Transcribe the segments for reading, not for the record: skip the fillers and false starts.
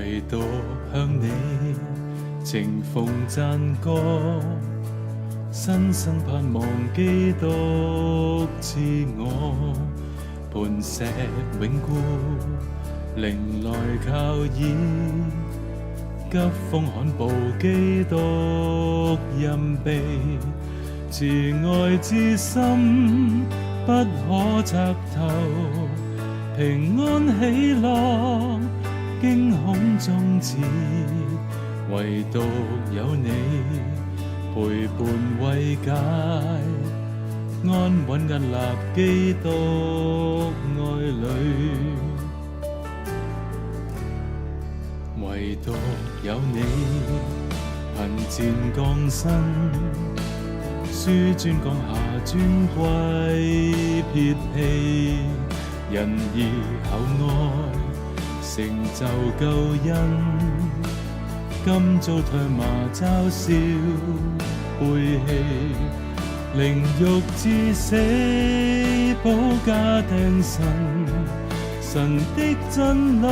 唯獨向你情逢讚歌，新生盼望基督賜我，磐石永固，靈來靠倚，急風罕步基督蔭庇，慈愛之心不可測透，平安喜樂驚恐終止，唯獨有你陪伴慰解，安穩屹立基督愛侶，唯獨有你貧賤降生，紆尊降下尊貴撇棄，仁義厚愛成就救恩，今遭唾罵嘲笑背棄，靈肉至死保家釘身，神的真路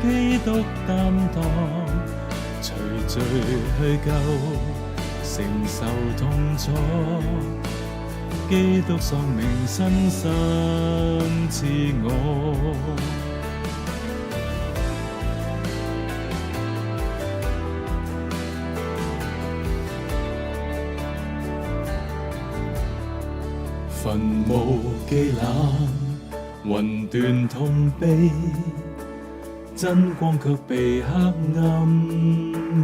基督擔當，隨罪去救承受痛楚，基督喪命親身賜我，墳墓既冷，雲斷痛悲，真光卻被黑暗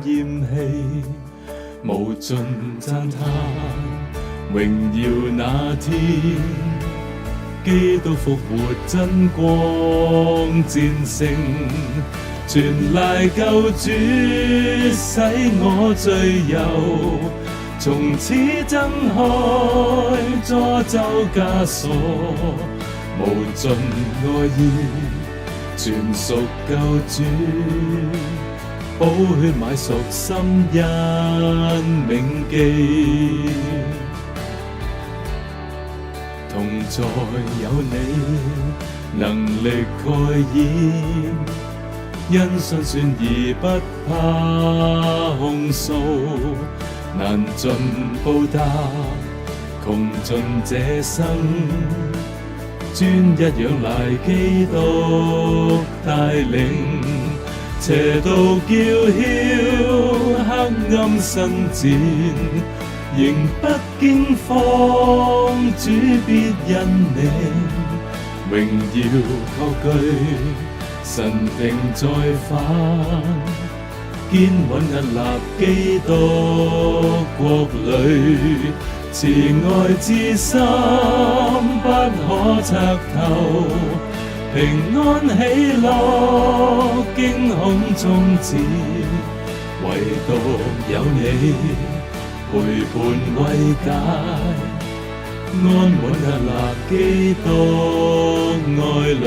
厭棄，無盡讚嘆榮耀那天，基督復活真光戰勝，全賴救主使我罪由，從此掙開詛咒枷鎖，無盡愛意全屬救主，寶血買贖心恩銘記，同在有你能力蓋掩，因信算而不怕控訴，難盡報答，窮盡這生，專一仰賴基督帶領，邪道叫囂，黑暗伸展，仍不驚慌，主必因你榮耀確據，神定再返，堅穩屹立基督國裏，慈愛之心不可測透，平安喜樂驚恐終止，唯獨有你陪伴慰解，安穩屹立基督愛侶。